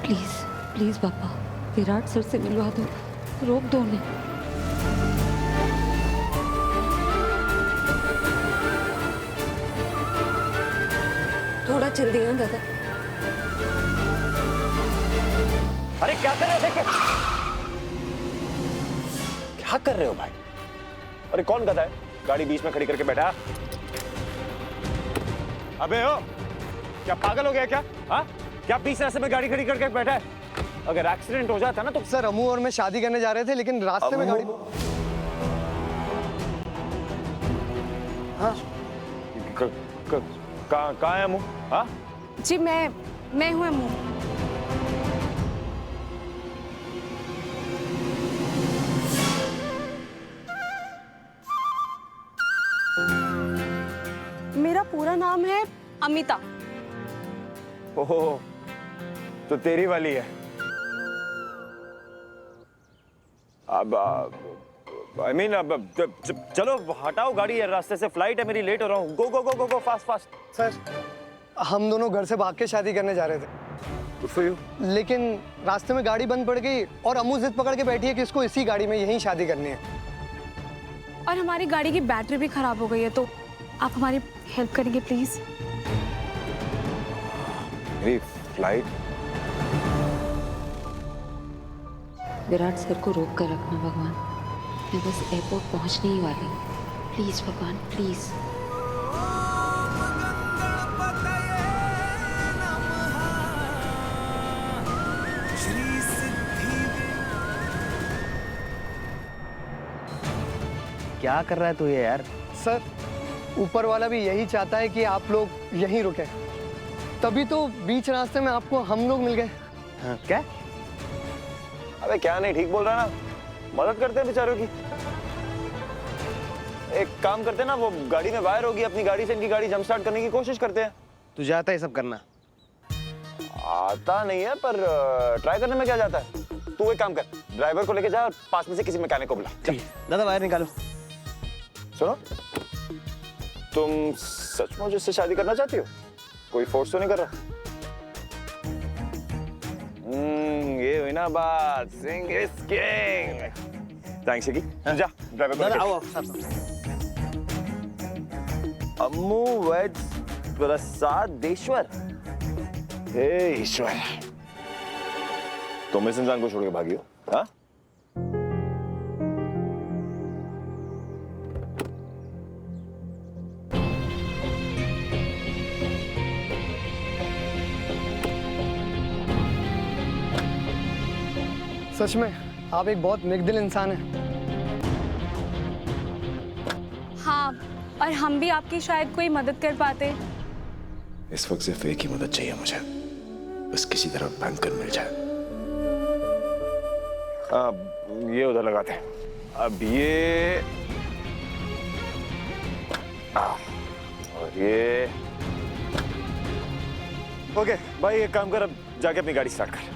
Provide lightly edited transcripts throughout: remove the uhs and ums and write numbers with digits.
Please please पापा, Virat sir से मिलवा दो, रोक दो उन्हें। थोड़ा जल्दी हाँ दादा। अरे क्या कर रहे हो? क्या कर रहे हो भाई? अरे कौन गधा है गाड़ी बीच में खड़ी करके बैठा? अबे हो, क्या पागल हो गया क्या? हाँ, क्या बीच रास्ते में गाड़ी खड़ी करके बैठा है? अगर एक्सीडेंट हो जाता ना तो। सर अमू और मैं शादी करने जा रहे थे, लेकिन रास्ते में गाड़ी। हाँ कहाँ है अमू? हाँ जी मैं हूँ अमू। मेरा पूरा नाम है अमिता। ओहो, तो तेरी वाली है। अब I mean, अब चलो हटाओ गाड़ी, है रास्ते से, फ्लाइट है मेरी, लेट हो रहा हूँ। गो गो गो गो गो फास्ट फास्ट। सर हम दोनों घर से भाग के शादी करने जा रहे थे, Good for you. लेकिन रास्ते में गाड़ी बंद पड़ गई और अमू जिद पकड़ के बैठी है कि इसको इसी गाड़ी में यहीं शादी करनी है। और हमारी गाड़ी की बैटरी भी खराब हो गई है, तो आप हमारी हेल्प करेंगे प्लीज? मेरी फ्लाइट? विराट सर को रोक कर रखना भगवान, मैं बस एयरपोर्ट पहुंचने ही वाली हूँ। प्लीज भगवान प्लीज। क्या कर रहा है तू ये यार? सर ऊपर वाला भी यही चाहता है कि आप लोग यहीं रुके, तभी तो बीच रास्ते में आपको हम लोग मिल गए। हाँ, क्या? अबे क्या नहीं, ठीक बोल रहा है ना, मदद करते हैं बेचारों की। एक काम करते हैं ना, वो गाड़ी में वायर होगी, अपनी गाड़ी से इनकी गाड़ी जंप स्टार्ट करने की कोशिश करते हैं। तुझे आता है सब करना? आता नहीं है, पर ट्राई करने में क्या जाता है। तू एक काम कर, ड्राइवर को लेके जा और पास में से किसी मैकेनिक को बुला। दादा वायर निकालो। सुनो, तुम सचमुच इससे शादी करना चाहती हो? कोई फोर्स तो नहीं कर रहा? ये हुई ना बात, सिंग इज किंग। थैंक्स की। जा ड्राइवर को दादा लेके। आओ। अम्मू वेड्स प्रसादेश्वर। हे ईश्वर, तुम इस इंसान को छोड़ के भागी हो? हाँ? सच में आप एक बहुत नेकदिल इंसान हैं। हाँ, और हम भी आपकी शायद कोई मदद कर पाते। इस वक्त सिर्फ एक ही मदद चाहिए मुझे, बस किसी तरह बैंकर मिल जाए। ये उधर लगाते हैं। अब ये और ये। ओके भाई, एक काम कर, अब जाके अपनी गाड़ी स्टार्ट कर।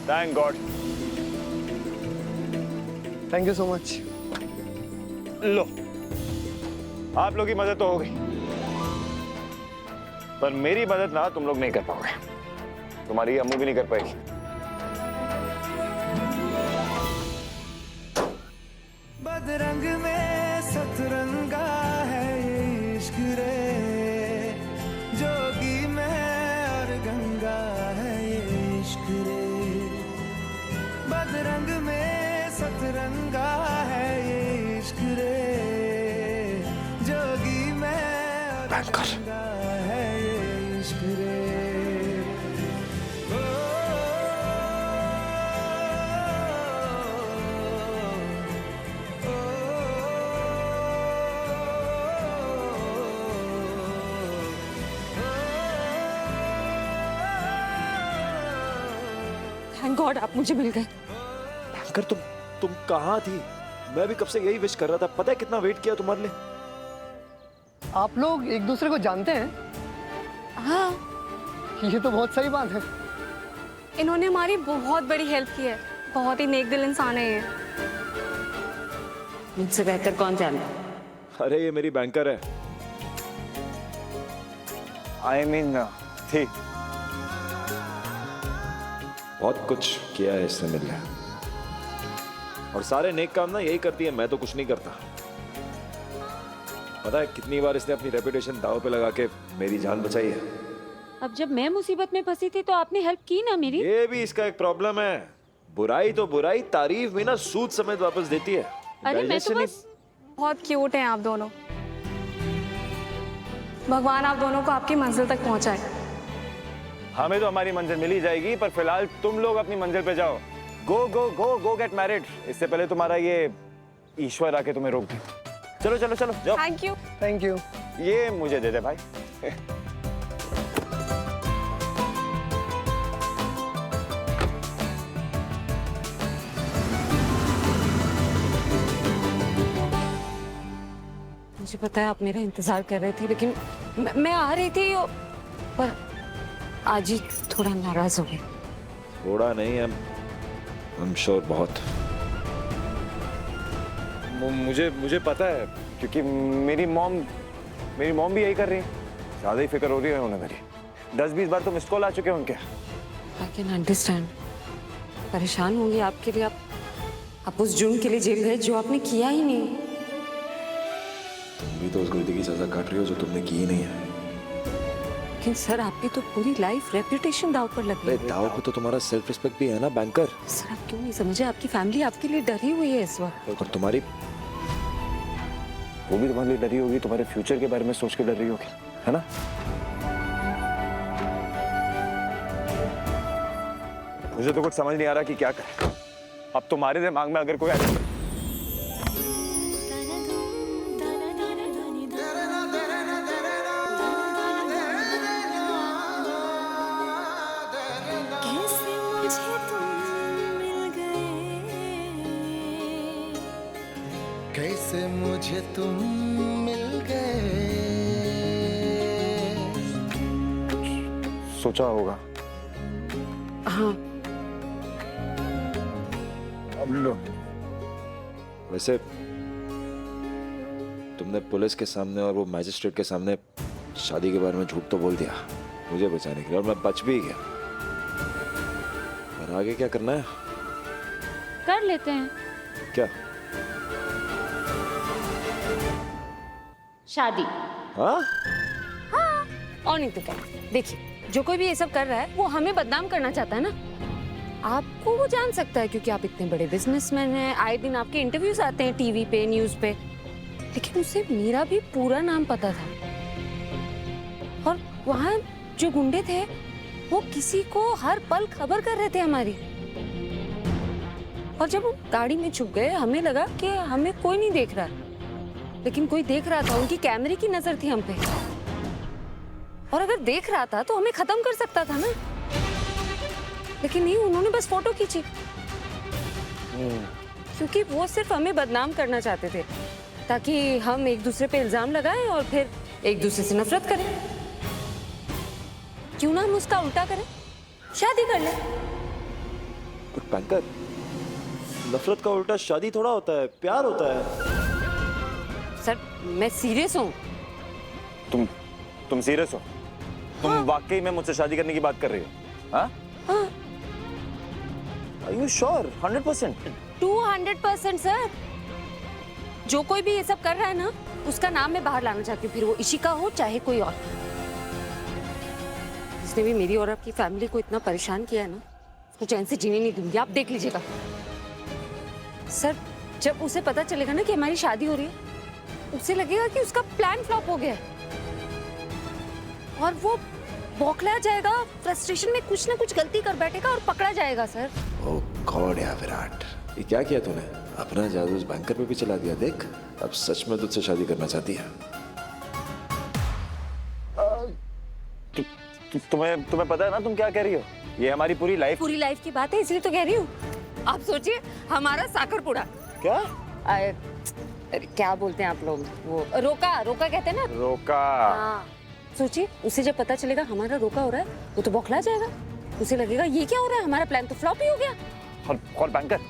Thank God. Thank you so much. लो, आप लोग की मदद तो हो गई, पर मेरी मदद ना तुम लोग नहीं कर पाओगे, तुम्हारी अम्मू भी नहीं कर पाएगी। बदरंग में सतरंगा है ये इश्क रे, जोगी में और गंगा है ये इश्क रे। बदरंग में सतरंगा है ये इश्क रे, जोगी में और गंगा है ये इश्क रे। थैंक गॉड आप मुझे मिल गए। बैंकर तुम कहाँ थी? मैं भी कब से यही विश कर रहा था, पता है कितना वेट किया तुम्हारे लिए। आप लोग एक दूसरे को जानते हैं? हाँ, ये तो बहुत सही बात है। इन्होंने हमारी बहुत बड़ी हेल्प की है, बहुत ही नेक दिल इंसान है ये। मुझसे बेहतर कौन जानता है? अरे ये मेरी बैंकर है। आई मीन थी। बहुत कुछ किया है इसने मिल गया, और सारे नेक काम ना यही करती है, मैं तो कुछ नहीं करता। पता है कितनी बार इसने अपनी रेपुटेशन दांव पे लगा के मेरी जान बचाई है। अब जब मैं मुसीबत में फंसी थी तो आपने हेल्प की ना मेरी। ये भी इसका एक प्रॉब्लम है, बुराई तो बुराई, तारीफ भी ना सूद समेत वापस देती है। अरे मैं तो Digestion ही- बस बहुत क्यूट हैं आप दोनों। भगवान आप दोनों को आपकी मंजिल तक पहुंचाए। हमें तो हमारी मंजिल मिल ही जाएगी, पर फिलहाल तुम लोग अपनी मंजिल पे जाओ। गो गो गो गो गेट मैरिड। इससे पहले तुम्हारा ये ईश्वर आके तुम्हें रोक दे। चलो चलो चलो जाओ। Thank you. Thank you. ये मुझे दे दे भाई। मुझे पता है आप मेरा इंतजार कर रहे थे, लेकिन मैं आ रही थी पर आज ही थोड़ा नाराज हो गई। थोड़ा नहीं है, I'm sure बहुत। मुझे पता है, क्योंकि मेरी मॉम भी यही कर रही है। ज्यादा ही फिक्र हो रही है उन्हें मेरी। 10-20 बार तो मिस कॉल आ चुके हैं उनके। I can understand. परेशान होंगी आपके लिए। आप उस जुर्म के लिए जेल गए जो आपने किया ही नहीं। तुम भी तो उस गलती की सजा काट रही हो जो तुमने की ही नहीं है। लेकिन सर आपकी तो पूरी लाइफ रेपुटेशन दांव पर लग अरे गई। दाव पे तो तुम्हारा सेल्फ रिस्पेक्ट भी है ना बैंकर। सर आप क्यों नहीं समझे? आपकी फैमिली आपके लिए डरी हुई है इस वक्त। और तुम्हारी वो भी तुम्हारे लिए डरी होगी, तुम्हारे फ्यूचर के बारे में सोच के डर रही होगी, है ना? मुझे तो कुछ समझ नहीं आ रहा कि क्या करें। अब तुम्हारे दिमाग में अगर कोई कैसे मुझे तुम मिल गए, कैसे मुझे तुम मिल गए। सोचा होगा। हाँ अब लो। वैसे तुमने पुलिस के सामने और वो मैजिस्ट्रेट के सामने शादी के बारे में झूठ तो बोल दिया मुझे बचाने के लिए, और मैं बच भी गया। और आगे क्या करना है? कर लेते हैं क्या? शादी। हाँ? और नहीं तो क्या। देखिए जो कोई भी ये सब कर रहा है वो हमें बदनाम करना चाहता है ना। आपको वो जान सकता है क्योंकि आप इतने बड़े बिजनेसमैन हैं, आए दिन आपके इंटरव्यूज आते हैं टीवी पे, न्यूज पे। लेकिन उसे मेरा भी पूरा नाम पता था, और वहाँ जो गुंडे थे वो किसी को हर पल खबर कर रहे थे हमारी। और जब हम गाड़ी में छुप गए हमें लगा कि हमें कोई नहीं देख रहा, लेकिन कोई देख रहा था। उनकी कैमरे की नजर थी हम पे, और अगर देख रहा था तो हमें खत्म कर सकता था ना। लेकिन नहीं, उन्होंने बस फोटो खींची, क्योंकि वो सिर्फ हमें बदनाम करना चाहते थे, ताकि हम एक दूसरे पे इल्जाम लगाएं और फिर एक दूसरे से नफरत करें। क्यों ना हम उसका उल्टा करें, शादी कर लें। पर बैंकर, नफरत का उल्टा शादी थोड़ा होता है, प्यार होता है। सर मैं सीरियस हूँ। तुम सीरियस हो? तुम वाकई में मुझसे शादी करने की बात कर रही हो? हाँ? हाँ। Are you sure? 100%? 200% सर। जो कोई भी ये सब कर रहा है ना, उसका नाम मैं बाहर लाना चाहती हूँ, फिर वो इशिका हो चाहे कोई और। इसने भी मेरी और आपकी फैमिली को इतना परेशान किया है ना, उसको चैन से जीने नहीं दूंगी। आप देख लीजिएगा सर, जब उसे पता चलेगा ना कि हमारी शादी हो रही है, उसे लगेगा कि उसका प्लान फ्लॉप हो गया है, और वो बौखला जाएगा, फ्रस्ट्रेशन में कुछ ना कुछ गलती कर बैठेगा और पकड़ा जाएगा सर। ओह गॉड यार विराट, ये क्या किया तूने? अपना जादू उस बैंकर पे भी चला दिया। देख अब सच में तुझसे शादी करना चाहती है। तुम्हें पता है ना तुम क्या कह रही हो? ये हमारी पूरी लाइफ की बात है, इसलिए तो कह रही हूँ। आप सोचिए हमारा साकरपुड़ा। क्या? क्या बोलते हैं आप लोग, वो रोका कहते हैं ना। रोका? हाँ। सोचिए उसे जब पता चलेगा हमारा रोका हो रहा है, वो तो बौखला जाएगा। उसे लगेगा ये क्या हो रहा है, हमारा प्लान तो फ्लॉप ही हो गया। और बैंकर,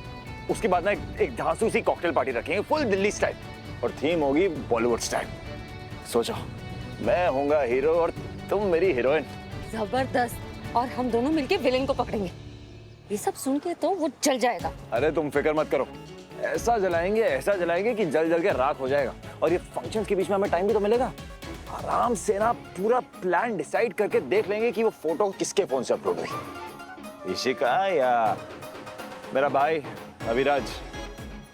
उसके बाद ना एक धांसू सी कॉकटेल पार्टी रखेंगे फुल दिल्ली स्टाइल, और थीम होगी बॉलीवुड स्टाइल। सोचो, मैं होऊंगा हीरो और तुम मेरी हीरोइन। जबरदस्त। और हम दोनों मिलके विलेन को पकड़ेंगे। ये सब सुन के तो वो जल जाएगा। अरे तुम फिक्र मत करो, ऐसा जलाएंगे कि जल जल के राख हो जाएगा। और ये फंक्शंस के बीच में हमें टाइम भी तो मिलेगा, आराम से ना पूरा प्लान डिसाइड करके देख लेंगे कि वो फोटो किसके फोन से अपलोड हुई, इशिका या मेरा भाई अविराज।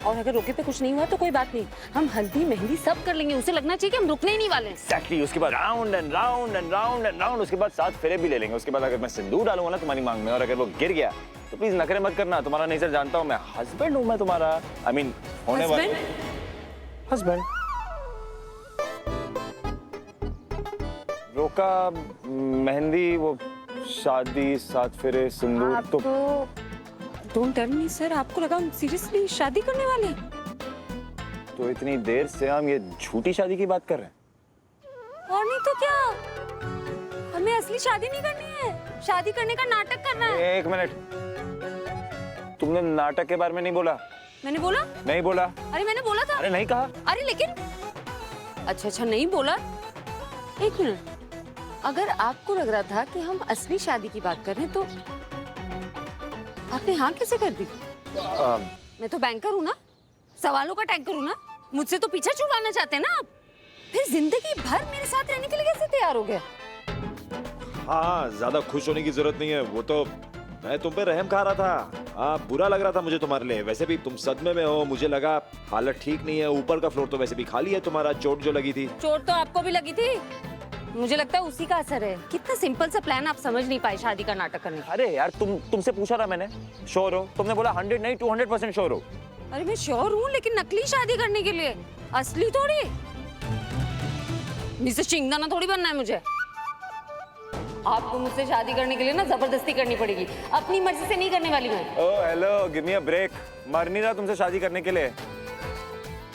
और अगर रोके पे कुछ नहीं हुआ तो कोई बात नहीं, हम हल्दी मेहंदी सब कर लेंगे। उसे लगना चाहिए कि हम रुकने ही नहीं वाले हैं। Exactly, उसके बाद round and round and round and round, उसके बाद 7 फेरे भी ले लेंगे। उसके बाद अगर मैं सिंदूर डालूंगा ना तुम्हारी मांग में और अगर वो गिर गया तो प्लीज नखरे मत करना, तुम्हारा नेचर जानता हूँ मैं, हस्बैंड हूँ मैं तुम्हारा, आई मीन होने वाला हस्बैंड। रोका, मेहंदी, वो शादी, 7 फेरे, सिंदूर आप तो डोंट टेल मी सर, आपको लगा हम सीरियसली शादी करने वाले हैं? तो इतनी देर से हम ये झूठी शादी की बात कर रहे हैं। और नहीं तो क्या, हमें असली शादी नहीं करनी है, शादी करने का नाटक करना है। एक मिनट, तुमने नाटक के बारे में नहीं बोला। मैंने बोला? नहीं बोला। अरे मैंने बोला था। अरे नहीं कहा। अरे लेकिन अच्छा नहीं बोला। एक मिनट, अगर आपको लग रहा था कि हम असली शादी की बात कर रहे हैं तो आपने हाँ कैसे कर दी? मैं तो बैंकर हूँ ना, सवालों का टैंकर हूँ ना, मुझसे तो पीछा छुड़वाना चाहते हैं ना आप। फिर जिंदगी भर मेरे साथ रहने के लिए कैसे तैयार हो गए? हाँ, ज्यादा खुश होने की जरूरत नहीं है, वो तो मैं तुम पे रहम खा रहा था। हाँ, बुरा लग रहा था मुझे तुम्हारे लिए। वैसे भी तुम सदमे में हो, मुझे लगा हालत ठीक नहीं है। ऊपर का फ्लोर तो वैसे भी खाली है, तुम्हारा चोट जो लगी थी। चोट तो आपको भी लगी थी, मुझे लगता है उसी का असर है। कितना सिंपल सा प्लान आप समझ नहीं पाए शादी का नाटक करने का। अरे यार तुमसे पूछा था मैंने, श्योर हो? तुमने बोला 100 नहीं 200% श्योर हो। अरे मैं श्योर हूँ, लेकिन नकली शादी करने के लिए, असली थोड़ी। मिसेस चिंगदाना थोड़ी बनना है मुझे। आपको मुझसे शादी करने के लिए ना जबरदस्ती करनी पड़ेगी, अपनी मर्जी से नहीं करने वाली मैं। Oh hello, give me a break. मर नहीं रहा तुमसे शादी करने के लिए।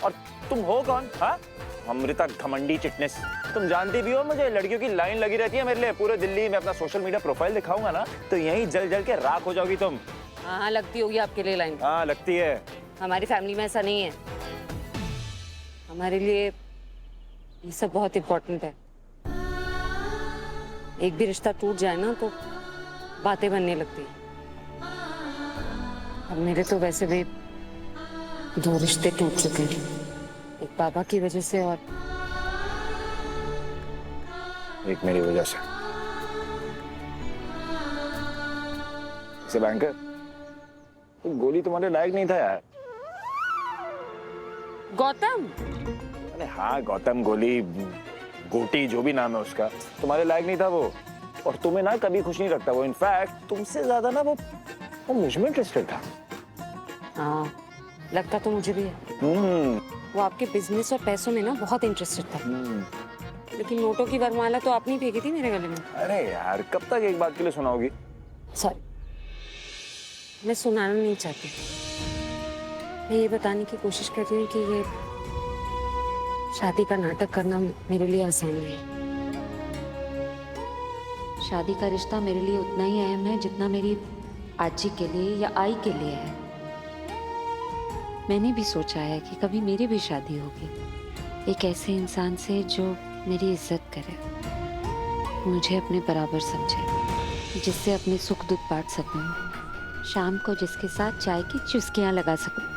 और तुम हो कौन? हाँ, अमृता घमंडी चिटनेस। तुम जानती भी हो मुझे, लड़कियों की लाइन लगी रहती है मेरे लिए। पूरे दिल्ली में अपना सोशल मीडिया प्रोफाइल दिखाऊंगा ना तो यहीं जल जल के राख हो जाओगी तुम। हाँ लगती होगी आपके लिए लाइन। हाँ लगती है। हमारी फैमिली में ऐसा नहीं है, हमारे लिए ये सब बहुत इम्पोर्टेंट है। एक भी रिश्ता टूट जाए ना तो बातें बनने लगती। अब मेरे तो वैसे भी 2 रिश्ते टूट चुके हैं, एक बाबा की वजह से और एक मेरी वजह से। बैंकर, तो गोली तुम्हारे लायक नहीं था यार। गौतम। अरे हाँ, गौतम, गोली, गोटी, जो भी नाम है उसका, तुम्हारे लायक नहीं था वो। और तुम्हें ना कभी खुश नहीं रखता वो। इनफैक्ट तुमसे ज्यादा ना वो मुझ में इंटरेस्टेड था। हाँ लगता तो मुझे भी है। वो आपके बिजनेस और पैसों में ना बहुत इंटरेस्टेड था। लेकिन नोटों की वरमाला तो आपने फेंकी थी मेरे गले में। अरे यार, कब तक एक बात के लिए सुनाओगी? सॉरी, मैं सुनाना नहीं चाहती, मैं ये बताने की कोशिश कर रही हूँ कि ये शादी का नाटक करना मेरे लिए आसान नहीं है। शादी का रिश्ता मेरे लिए उतना ही अहम है जितना मेरी आजी के लिए या आई के लिए है। मैंने भी सोचा है कि कभी मेरी भी शादी होगी, एक ऐसे इंसान से जो मेरी इज्जत करे, मुझे अपने बराबर समझे, जिससे अपने सुख दुख बांट सकूं, शाम को जिसके साथ चाय की चुस्कियां लगा सकूं।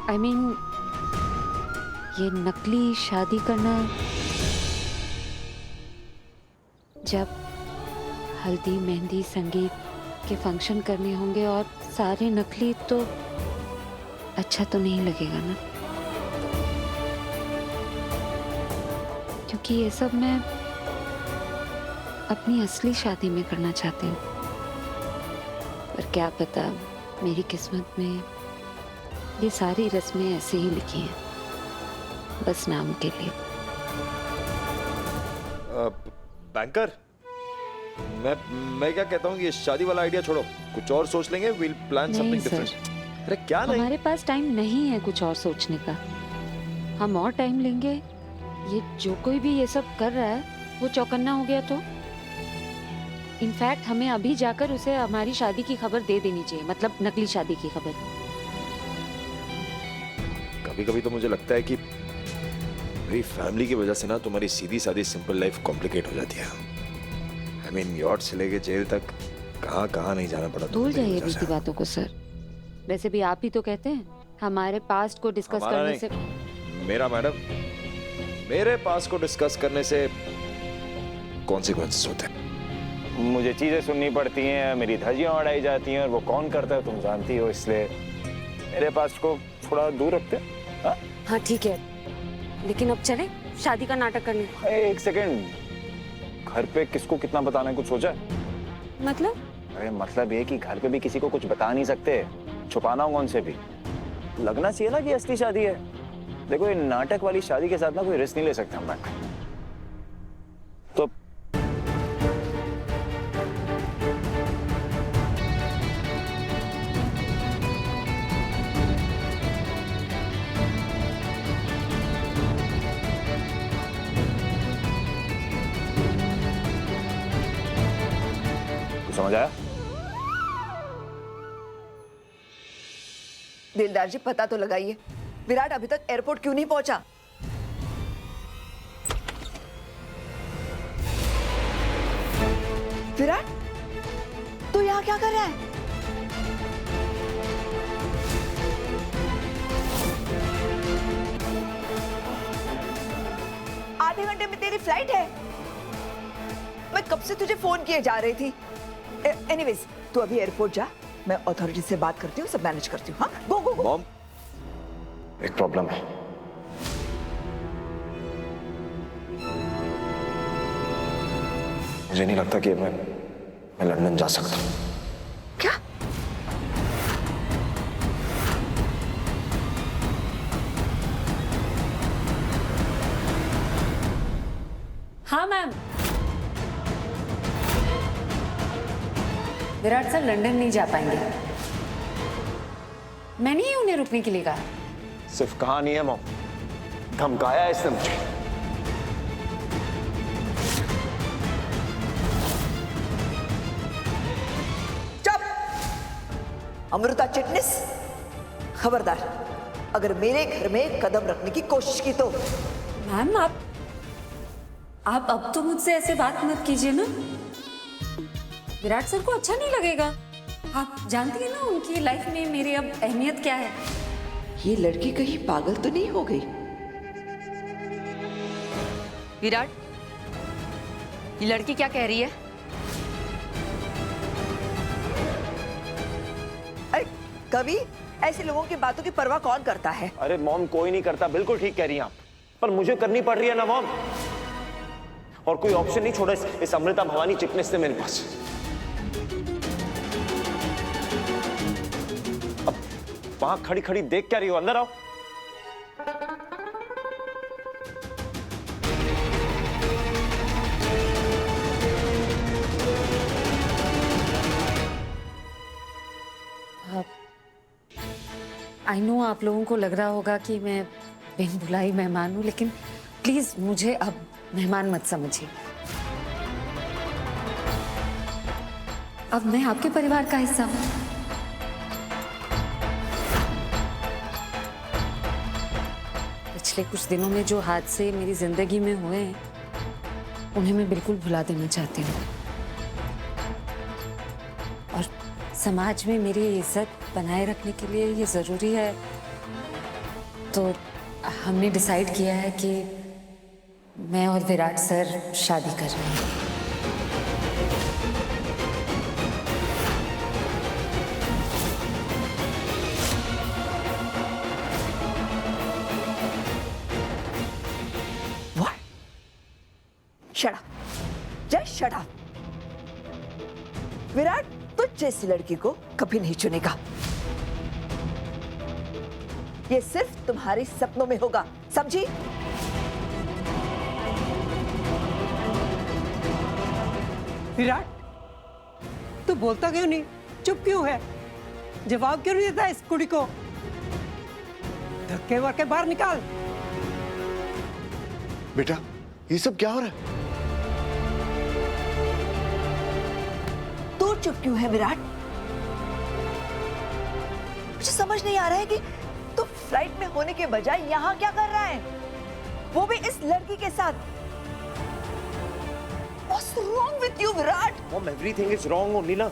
I mean, ये नकली शादी करना, जब हल्दी मेहंदी संगीत के फंक्शन करने होंगे और सारे नकली, तो अच्छा तो नहीं लगेगा ना। क्योंकि ये सब मैं अपनी असली शादी में करना चाहती हूँ। पर क्या पता मेरी किस्मत में ये सारी रस्में ऐसे ही लिखी हैं, बस नाम के लिए। बैंकर, मैं क्या कहता हूँ, ये शादी वाला आइडिया छोड़ो, कुछ और सोच लेंगे। Will plan something different. अरे क्या नहीं? हमारे पास टाइम नहीं है कुछ और सोचने का। हम और टाइम लेंगे, ये जो कोई भी ये सब कर रहा है वो चौकन्ना हो गया तो इनफैक्ट हमें अभी जाकर उसे हमारी शादी की खबर दे देनी चाहिए, मतलब नकली शादी की खबर। कभी कभी तो मुझे लगता है कि मेरी फैमिली की वजह से ना तुम्हारी सीधी सादी सिंपल लाइफ कॉम्प्लिकेट हो जाती है। आई मीन यॉट से लेके जेल तक कहाँ कहाँ नहीं जाना पड़ा। भूल जाइए बीती बातों को सर। वैसे भी आप ही तो कहते हैं हमारे पास्ट को डिस्कस हमारा करने से। मेरा मैडम, मेरे पास को डिस्कस करने से कॉन्सिक्वेंसेस होते हैं। मुझे चीजें सुननी पड़ती हैं, मेरी धज्जियां उड़ाई जाती हैं, और वो कौन करता है तुम जानती हो, इसलिए मेरे पास को थोड़ा दूर रखते हैं। हाँ? हाँ ठीक है, लेकिन अब चले शादी का नाटक करने। एक सेकेंड, घर पे किसको कितना बताना है, कुछ सोचा है? मतलब? अरे मतलब ये कि घर पे भी किसी को कुछ बता नहीं सकते, छुपाना होगा उनसे भी। लगना चाहिए ना कि असली शादी है। देखो ये नाटक वाली शादी के साथ ना कोई रिस्क नहीं ले सकते हम लोग। तो समझ आया? दिलदार जी पता तो लगाइए, विराट अभी तक एयरपोर्ट क्यों नहीं पहुंचा? विराट, तू यहाँ क्या कर रहा है? आधे घंटे में तेरी फ्लाइट है। मैं कब से तुझे फोन किए जा रही थी। एनीवेज, तू अभी एयरपोर्ट जा, मैं अथॉरिटी से बात करती हूँ, सब मैनेज करती हूँ। हाँ, गो गो गो। मॉम, एक प्रॉब्लम है। मुझे नहीं लगता कि मैं लंदन जा सकता हूँ। क्या? हाँ मैम। विराट सर लंदन नहीं जा पाएंगे। मैंने ही उन्हें रुकने के लिए कहा। सिर्फ कहा नहीं है मॉम, धमकाया इसने मुझे। चुप! अमृता चिटनिस, खबरदार अगर मेरे घर में कदम रखने की कोशिश की तो। मैम आप अब तो मुझसे ऐसे बात मत कीजिए ना। विराट सर को अच्छा नहीं लगेगा। आप जानती हैं ना उनकी लाइफ में मेरी अब अहमियत क्या है। ये लड़की कहीं पागल तो नहीं हो गई? विराट, ये लड़की क्या कह रही है? अरे कवि, ऐसे लोगों की बातों की परवाह कौन करता है? अरे मॉम, कोई नहीं करता, बिल्कुल ठीक कह रही हैं आप, पर मुझे करनी पड़ रही है ना मॉम। और कोई ऑप्शन नहीं छोड़ा इस अमृता भवानी चिटनिस ने मेरे पास। अब वहां खड़ी खड़ी देख क्या रही हो, अंदर आओ। आई नो आप लोगों को लग रहा होगा कि मैं बिन बुलाई मेहमान हूं, लेकिन प्लीज मुझे अब मेहमान मत समझिए। अब मैं आपके परिवार का हिस्सा हूं। पिछले कुछ दिनों में जो हादसे मेरी जिंदगी में हुए हैं, उन्हें मैं बिल्कुल भुला देना चाहती हूँ। और समाज में मेरी इज्जत बनाए रखने के लिए ये जरूरी है। तो हमने डिसाइड किया है कि मैं और विराट सर शादी कर रहे हैं। Shut up, just shut up. Virat तुझ जैसी लड़की को कभी नहीं चुनेगा। ये सिर्फ तुम्हारे सपनों में होगा, समझी? विराट, तू बोलता क्यों नहीं? चुप क्यों है? जवाब क्यों नहीं देता इस कुड़ी को? धक्के वक्के बाहर निकाल। बेटा, ये सब क्या हो रहा है? चुप क्यों है विराट? मुझे समझ नहीं आ रहा है कि तू फ्लाइट में होने के बजाय यहाँ क्या कर रहा है, वो भी इस लड़की के साथ। What's wrong with you, Virat? Mom everything is wrong only ना।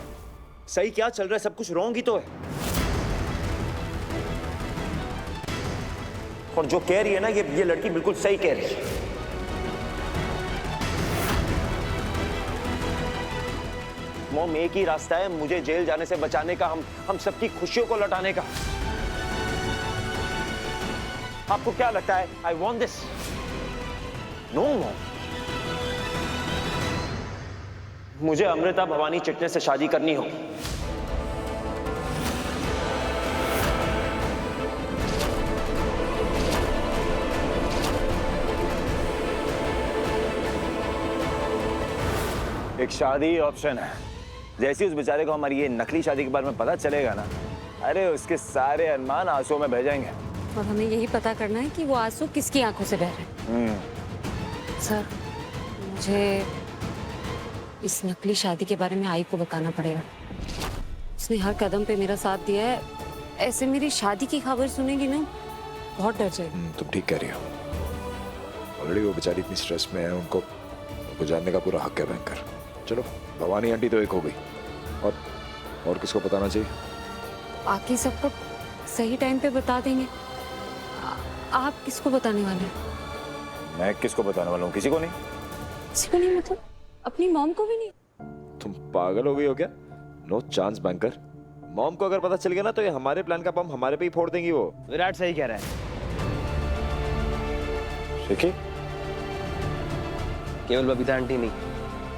सही क्या चल रहा है, सब कुछ रॉन्ग ही तो है। और जो कह रही है ना, ये लड़की बिल्कुल सही कह रही है। मॉम एक ही रास्ता है मुझे जेल जाने से बचाने का, हम सबकी खुशियों को लौटाने का। आपको क्या लगता है I want this? No mom, मुझे अमृता भवानी चिटने से शादी करनी होगी। एक शादी ऑप्शन है। जैसे उस बेचारे को हमारी ये नकली शादी के बारे में पता चलेगा ना, अरे उसके सारे अरमान आंसुओं में बह जाएंगे। और हमें यही पता करना है कि वो आंसू किसकी आंखों से बह रहे हैं। सर, मुझे इस नकली शादी के बारे में आई को बताना पड़ेगा। उसने हर कदम पे मेरा साथ दिया है। ऐसे मेरी शादी की खबर सुनेगी ना, बहुत डर जाएगी। तुम ठीक कह रही हो। ऑलरेडी वो बेचारी इतनी स्ट्रेस में है, उनको जानने का पूरा हक है बैंकर। चलो, भवानी आंटी तो एक हो गई, और किसको बताना चाहिए? आके सबको सही टाइम पे बता देंगे। आप किसको बताने वाले हैं? मैं किसको बताने वाला हूँ? किसी को नहीं। किसी को नहीं? मतलब अपनी मॉम को भी नहीं? तुम पागल हो गई हो क्या? No chance banker. मॉम को अगर पता चल गया ना, तो ये हमारे प्लान का बम हमारे पे ही फोड़ देंगी वो। विराट सही कह रहा है। देखिए, केवल बबीता आंटी नहीं,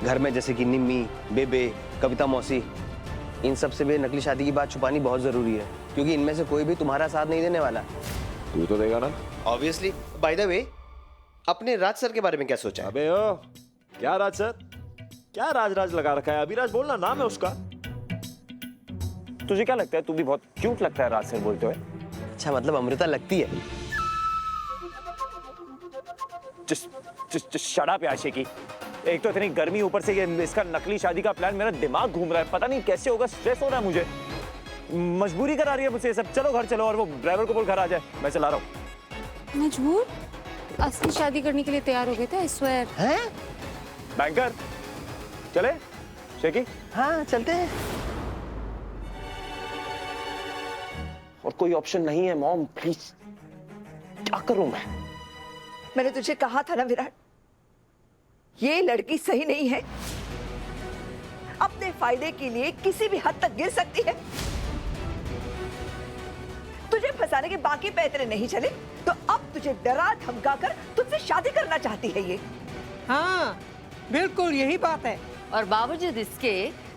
घर में जैसे कि निम्मी, बेबे, कविता मौसी, इन सब से भी नकली शादी की बात छुपानी बहुत जरूरी है, क्योंकि इनमें से कोई भी तुम्हारा साथ नहीं देने वाला। तू तो देगा ना? ऑब्वियसली। बाय द वे, अपने राज सर के बारे में क्या सोचा है? अबे ओ, क्या राज सर? क्या राज लगा रखा है? अभिराज बोलना नाम है उसका। तुझे क्या लगता है, तू भी बहुत क्यूट लगता है राज सर बोलते हुए। अच्छा, मतलब अमृता लगती है। शट अप यार शेकी। एक तो इतनी गर्मी, ऊपर से ये इसका नकली शादी का प्लान, मेरा दिमाग घूम रहा है। पता नहीं कैसे होगा, स्ट्रेस हो रहा है मुझे। मजबूरी करा रही है मुझसे ये सब। चलो घर चलो, और वो ड्राइवर को बोल घर आ जाए, मैं चला रहा हूँ। मजबूर? असली शादी करने के लिए तैयार हो गए थे, आई स्वेयर। हैं? बैंकर, चले शेकी? हाँ, चलते हैं। और कोई ऑप्शन नहीं है मॉम, प्लीज। क्या करूं मैं? मैंने तुझे कहा था ना विराट, ये लड़की सही नहीं है। अपने फायदे के लिए किसी भी हद तक गिर सकती है। तुझे फंसाने के बाकी पैतरे नहीं चले, तो अब तुझे डरा धमका कर तुझसे शादी करना चाहती है ये। हाँ, बिल्कुल यही बात है। और बावजूद इसके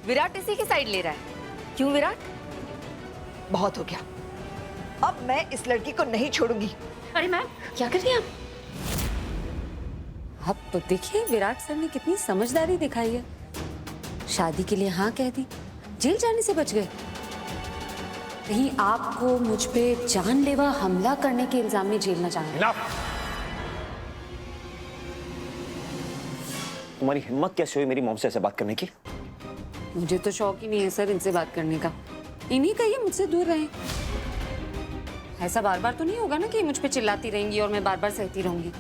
विराट इसी की साइड ले रहा है। क्यों विराट? बहुत हो गया, अब मैं इस लड़की को नहीं छोड़ूंगी। अरे मैम, क्या कर रही हैं आप? अब तो देखिए विराट सर ने कितनी समझदारी दिखाई है। शादी के लिए हाँ कह दी, जेल जाने से बच गए। कहीं आपको मुझ पे जानलेवा हमला करने के इल्जाम में जेल न जाना। तुम्हारी हिम्मत कैसे हुई मेरी मॉम से ऐसे बात करने की? मुझे तो शौक ही नहीं है सर इनसे बात करने का। इन्हीं कहिए मुझसे दूर रहें। ऐसा बार बार तो नहीं होगा ना कि मुझ पे चिल्लाती रहेंगी और मैं बार बार सहती रहूंगी।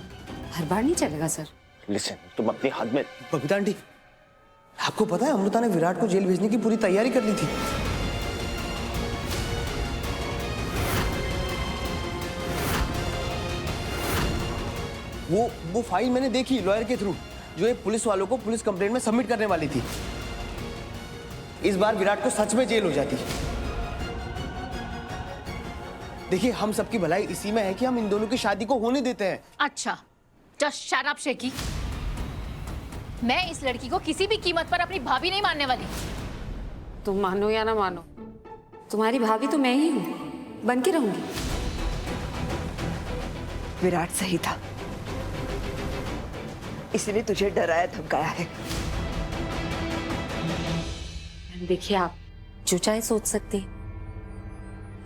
हर बार नहीं चलेगा सर। लिसन, तुम अपनी हद में। बबीता आंटी, आपको पता है अमृता ने विराट को जेल भेजने की पूरी तैयारी कर ली थी। वो फाइल मैंने देखी लॉयर के थ्रू, जो एक पुलिस वालों को पुलिस कंप्लेंट में सबमिट करने वाली थी। इस बार विराट को सच में जेल हो जाती। देखिए, हम सबकी भलाई इसी में है कि हम इन दोनों की शादी को होने देते हैं। अच्छा, जस्ट शट अप शेकी। मैं इस लड़की को किसी भी कीमत पर अपनी भाभी नहीं मानने वाली। तुम मानो या ना मानो, तुम्हारी भाभी तो मैं ही हूँ, बन के रहूंगी। विराट सही था, इसलिए तुझे डराया धमकाया है। देखिए, आप जो चाहे सोच सकते हैं,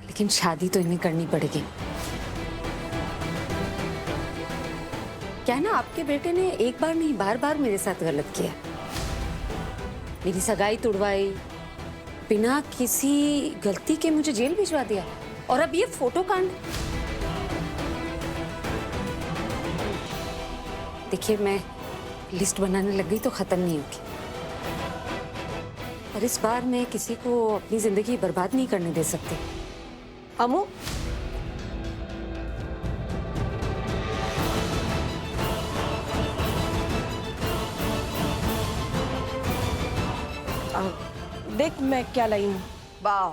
लेकिन शादी तो इन्हें करनी पड़ेगी। क्या ना, आपके बेटे ने एक बार नहीं बार बार मेरे साथ गलत किया। मेरी सगाई तुड़वाई, बिना किसी गलती के मुझे जेल भिजवा दिया, और अब ये फोटो कांड। देखिए, मैं लिस्ट बनाने लग गई तो खत्म नहीं होगी, और इस बार मैं किसी को अपनी जिंदगी बर्बाद नहीं करने दे सकती। अमू, देख मैं क्या लाई हूँ। वाह,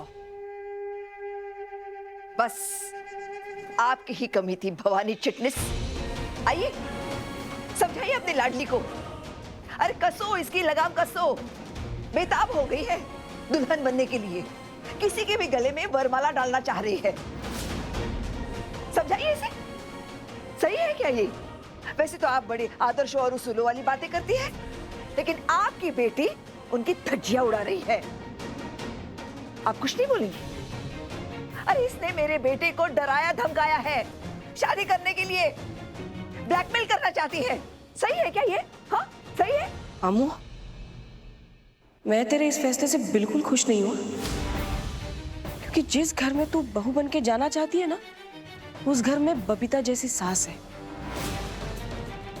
बस आपकी ही कमी थी भवानी चिटनिस। आइए समझाइए अपनी लाडली को। अरे कसो, इसकी लगाम कसो। बेताब हो गई है दुल्हन बनने के लिए, किसी के भी गले में वरमाला डालना चाह रही है। समझाइए इसे। सही है क्या ये? वैसे तो आप बड़ी आदर्श और उसूलों वाली बातें करती है, लेकिन आपकी बेटी उनकी धज्जियां उड़ा रही है। आप कुछ नहीं बोलेंगी? अरे इसने मेरे बेटे को डराया धमकाया है, शादी करने के लिए ब्लैकमेल करना चाहती है। सही है क्या ये? हाँ सही है। अमू, मैं तेरे इस फैसले से बिल्कुल खुश नहीं हूँ, क्योंकि जिस घर में तू बहू बन के जाना चाहती है ना, उस घर में बबीता जैसी सास है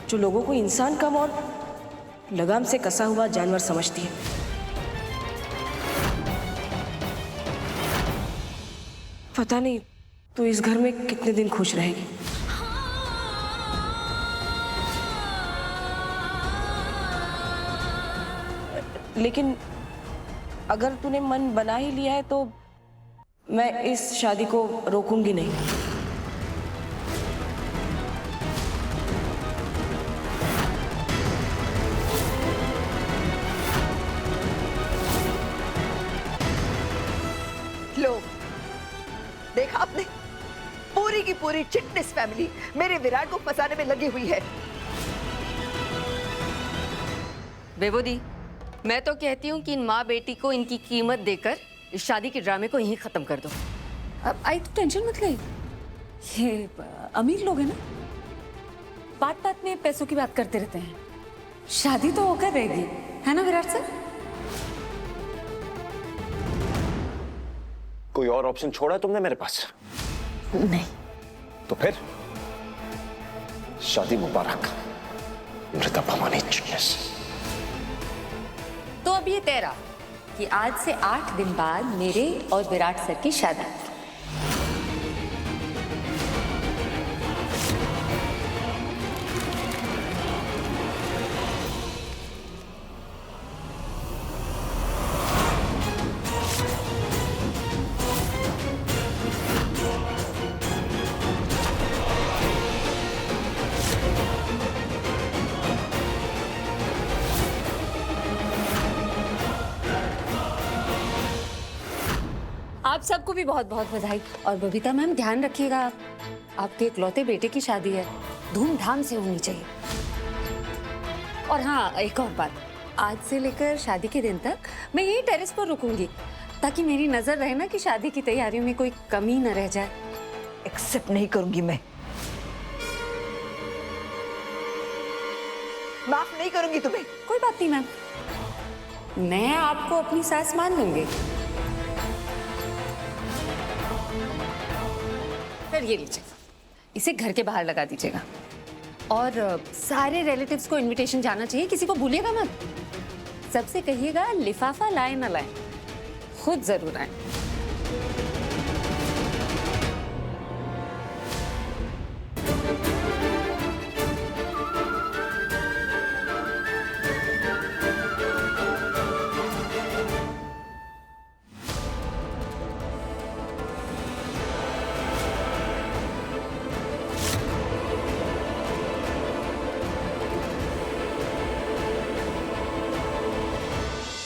जो लोगों को इंसान कम और लगाम से कसा हुआ जानवर समझती है। पता नहीं तू इस घर में कितने दिन खुश रहेगी। लेकिन अगर तूने मन बना ही लिया है तो मैं इस शादी को रोकूंगी नहीं। लो, देखा आपने, पूरी की पूरी चिटनिस फैमिली मेरे विराट को फंसाने में लगी हुई है। बेबोदी, मैं तो कहती हूँ कि इन माँ बेटी को इनकी कीमत देकर इस शादी के ड्रामे को यहीं खत्म कर दो। अब आई तो टेंशन मत ले, ये अमीर लोग हैं ना, बात बात में पैसों की बात करते रहते हैं। शादी तो होकर रहेगी, है ना विराट सर? कोई और ऑप्शन छोड़ा है तुमने मेरे पास? नहीं। तो फिर शादी मुबारक मृता भवानी चिटनिस। तो अब ये तय रहा कि आज से 8 दिन बाद मेरे और विराट सर की शादी। आप सबको भी बहुत बहुत बधाई। और बबीता मैम, ध्यान रखिएगा, आपके इकलौते बेटे की शादी है, धूमधाम से होनी चाहिए। और हाँ, एक और बात, आज से लेकर शादी के दिन तक मैं यही टेरेस पर रुकूंगी, ताकि मेरी नजर रहे ना कि शादी की तैयारियों में कोई कमी न रह जाए। एक्सेप्ट नहीं करूंगी मैं, माफ नहीं करूंगी तुम्हें। कोई बात नहीं मैम, मैं आपको अपनी सास मान लूंगी। सर ये लीजिए, इसे घर के बाहर लगा दीजिएगा, और सारे रिलेटिव्स को इनविटेशन जाना चाहिए, किसी को भूलिएगा मत। सबसे कहिएगा लिफाफा लाए ना लाए, खुद जरूर आए।